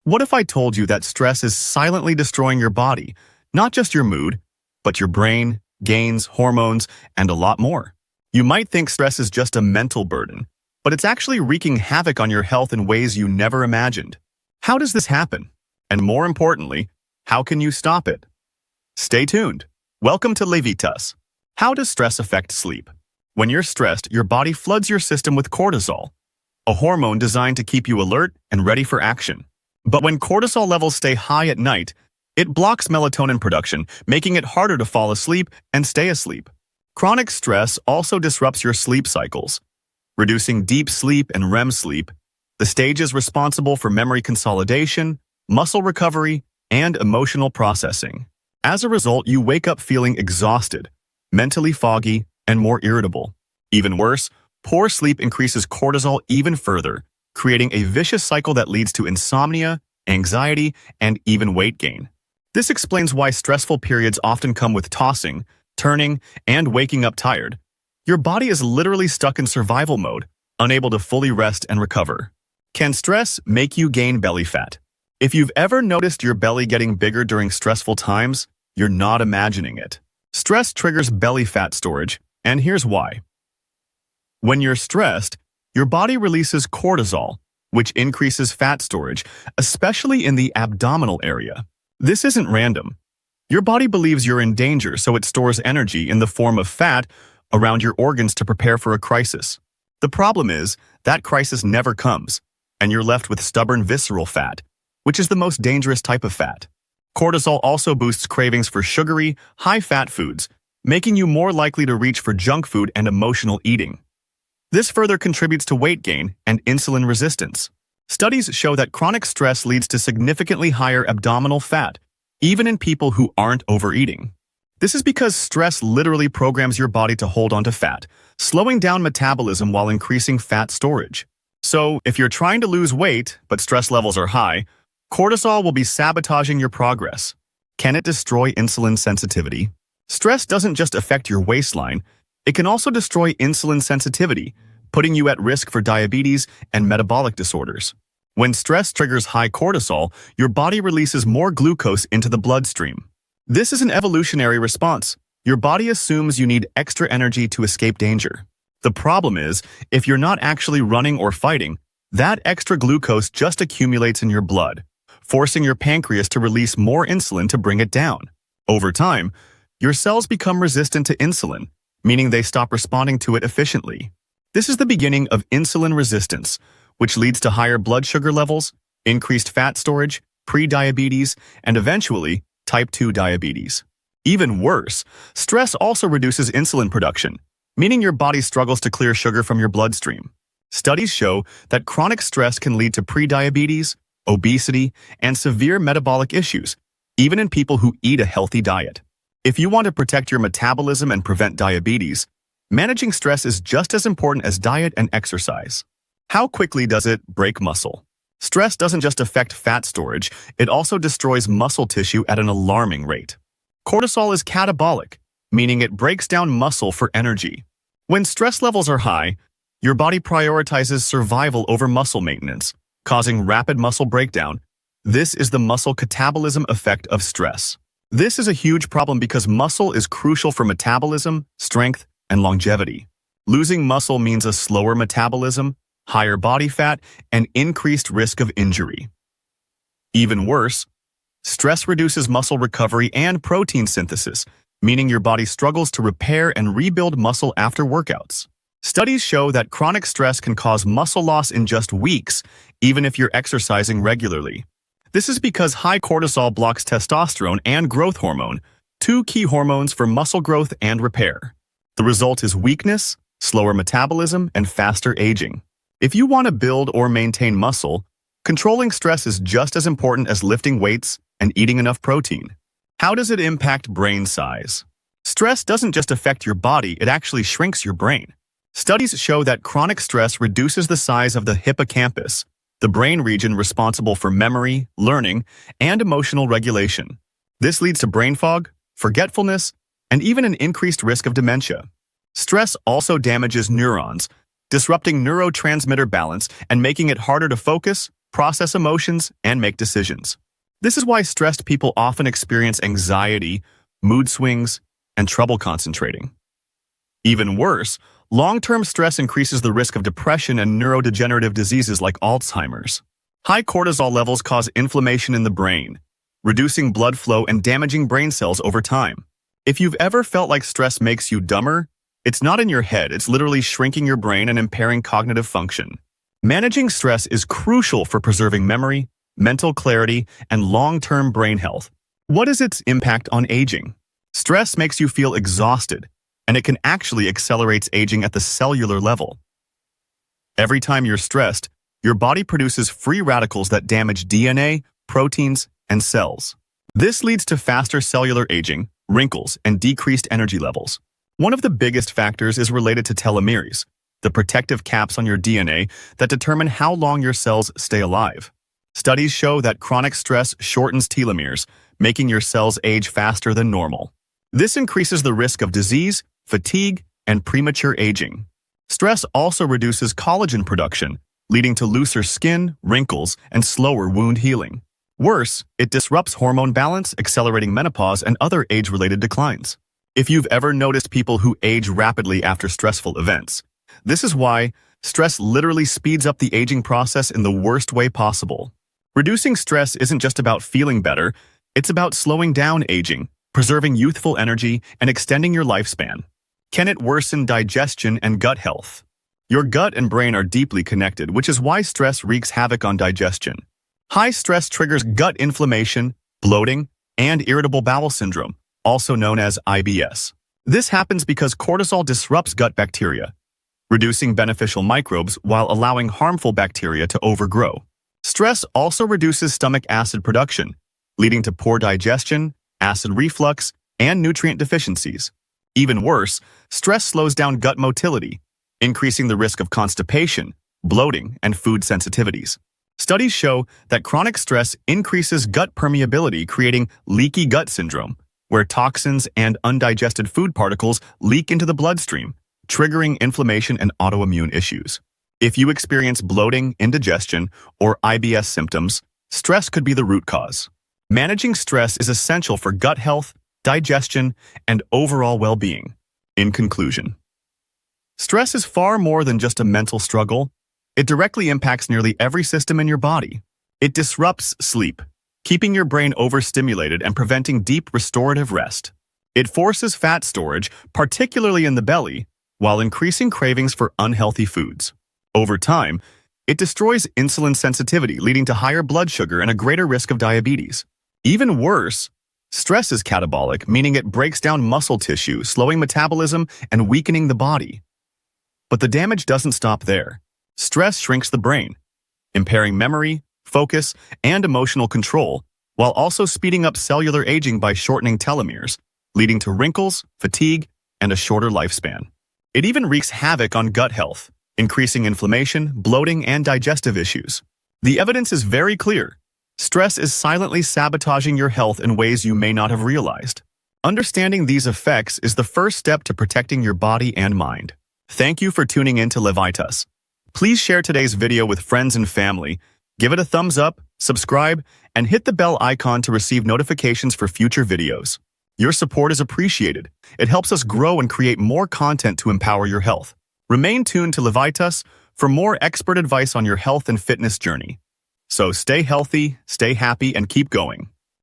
What if I told you that stress is silently destroying your body, not just your mood, but your brain, gains, hormones, and a lot more? You might think stress is just a mental burden, but it's actually wreaking havoc on your health in ways you never imagined. How does this happen? And more importantly, how can you stop it? Stay tuned. Welcome to Levitas. How does stress affect sleep? When you're stressed, your body floods your system with cortisol, a hormone designed to keep you alert and ready for action. But when cortisol levels stay high at night, it blocks melatonin production, making it harder to fall asleep and stay asleep. Chronic stress also disrupts your sleep cycles, reducing deep sleep and REM sleep, the stages responsible for memory consolidation, muscle recovery, and emotional processing. As a result, you wake up feeling exhausted, mentally foggy, and more irritable. Even worse, poor sleep increases cortisol even further, creating a vicious cycle that leads to insomnia, anxiety, and even weight gain. This explains why stressful periods often come with tossing, turning, and waking up tired. Your body is literally stuck in survival mode, unable to fully rest and recover. Can stress make you gain belly fat? If you've ever noticed your belly getting bigger during stressful times, you're not imagining it. Stress triggers belly fat storage, and here's why. When you're stressed, your body releases cortisol, which increases fat storage, especially in the abdominal area. This isn't random. Your body believes you're in danger, so it stores energy in the form of fat around your organs to prepare for a crisis. The problem is, that crisis never comes, and you're left with stubborn visceral fat, which is the most dangerous type of fat. Cortisol also boosts cravings for sugary, high-fat foods, making you more likely to reach for junk food and emotional eating. This further contributes to weight gain and insulin resistance. Studies show that chronic stress leads to significantly higher abdominal fat, even in people who aren't overeating. This is because stress literally programs your body to hold onto fat, slowing down metabolism while increasing fat storage. So, if you're trying to lose weight, but stress levels are high, cortisol will be sabotaging your progress. Can it destroy insulin sensitivity? Stress doesn't just affect your waistline, it can also destroy insulin sensitivity, putting you at risk for diabetes and metabolic disorders. When stress triggers high cortisol, your body releases more glucose into the bloodstream. This is an evolutionary response. Your body assumes you need extra energy to escape danger. The problem is, if you're not actually running or fighting, that extra glucose just accumulates in your blood, forcing your pancreas to release more insulin to bring it down. Over time, your cells become resistant to insulin, meaning they stop responding to it efficiently. This is the beginning of insulin resistance, which leads to higher blood sugar levels, increased fat storage, pre-diabetes, and eventually, type 2 diabetes. Even worse, stress also reduces insulin production, meaning your body struggles to clear sugar from your bloodstream. Studies show that chronic stress can lead to pre-diabetes, obesity, and severe metabolic issues, even in people who eat a healthy diet. If you want to protect your metabolism and prevent diabetes, managing stress is just as important as diet and exercise. How quickly does it break muscle? Stress doesn't just affect fat storage, it also destroys muscle tissue at an alarming rate. Cortisol is catabolic, meaning it breaks down muscle for energy. When stress levels are high, your body prioritizes survival over muscle maintenance, causing rapid muscle breakdown. This is the muscle catabolism effect of stress. This is a huge problem because muscle is crucial for metabolism, strength, and longevity. Losing muscle means a slower metabolism, higher body fat, and increased risk of injury. Even worse, stress reduces muscle recovery and protein synthesis, meaning your body struggles to repair and rebuild muscle after workouts. Studies show that chronic stress can cause muscle loss in just weeks, even if you're exercising regularly. This is because high cortisol blocks testosterone and growth hormone, two key hormones for muscle growth and repair. The result is weakness, slower metabolism, and faster aging. If you want to build or maintain muscle, controlling stress is just as important as lifting weights and eating enough protein. How does it impact brain size? Stress doesn't just affect your body, it actually shrinks your brain. Studies show that chronic stress reduces the size of the hippocampus, the brain region responsible for memory, learning, and emotional regulation. This leads to brain fog, forgetfulness, and even an increased risk of dementia. Stress also damages neurons, disrupting neurotransmitter balance and making it harder to focus, process emotions, and make decisions. This is why stressed people often experience anxiety, mood swings, and trouble concentrating. Even worse, long-term stress increases the risk of depression and neurodegenerative diseases like Alzheimer's. High cortisol levels cause inflammation in the brain, reducing blood flow and damaging brain cells over time. If you've ever felt like stress makes you dumber, it's not in your head, it's literally shrinking your brain and impairing cognitive function. Managing stress is crucial for preserving memory, mental clarity, and long-term brain health. What is its impact on aging? Stress makes you feel exhausted, and it can actually accelerate aging at the cellular level. Every time you're stressed, your body produces free radicals that damage DNA, proteins, and cells. This leads to faster cellular aging, wrinkles, and decreased energy levels. One of the biggest factors is related to telomeres, the protective caps on your DNA that determine how long your cells stay alive. Studies show that chronic stress shortens telomeres, making your cells age faster than normal. This increases the risk of disease, fatigue, and premature aging. Stress also reduces collagen production, leading to looser skin, wrinkles, and slower wound healing. Worse, it disrupts hormone balance, accelerating menopause and other age-related declines. If you've ever noticed people who age rapidly after stressful events, this is why stress literally speeds up the aging process in the worst way possible. Reducing stress isn't just about feeling better, it's about slowing down aging, preserving youthful energy, and extending your lifespan. Can it worsen digestion and gut health? Your gut and brain are deeply connected, which is why stress wreaks havoc on digestion. High stress triggers gut inflammation, bloating, and irritable bowel syndrome, also known as IBS. This happens because cortisol disrupts gut bacteria, reducing beneficial microbes while allowing harmful bacteria to overgrow. Stress also reduces stomach acid production, leading to poor digestion, acid reflux, and nutrient deficiencies. Even worse, stress slows down gut motility, increasing the risk of constipation, bloating, and food sensitivities. Studies show that chronic stress increases gut permeability, creating leaky gut syndrome, where toxins and undigested food particles leak into the bloodstream, triggering inflammation and autoimmune issues. If you experience bloating, indigestion, or IBS symptoms, stress could be the root cause. Managing stress is essential for gut health, digestion, and overall well-being. In conclusion, stress is far more than just a mental struggle. It directly impacts nearly every system in your body. It disrupts sleep, keeping your brain overstimulated and preventing deep restorative rest. It forces fat storage, particularly in the belly, while increasing cravings for unhealthy foods. Over time, it destroys insulin sensitivity, leading to higher blood sugar and a greater risk of diabetes. Even worse, stress is catabolic, meaning it breaks down muscle tissue, slowing metabolism and weakening the body. But the damage doesn't stop there. Stress shrinks the brain, impairing memory, focus, and emotional control, while also speeding up cellular aging by shortening telomeres, leading to wrinkles, fatigue, and a shorter lifespan. It even wreaks havoc on gut health, increasing inflammation, bloating, and digestive issues. The evidence is very clear. Stress is silently sabotaging your health in ways you may not have realized. Understanding these effects is the first step to protecting your body and mind. Thank you for tuning in to Levitas. Please share today's video with friends and family, give it a thumbs up, subscribe, and hit the bell icon to receive notifications for future videos. Your support is appreciated. It helps us grow and create more content to empower your health. Remain tuned to Levitas for more expert advice on your health and fitness journey. So stay healthy, stay happy, and keep going.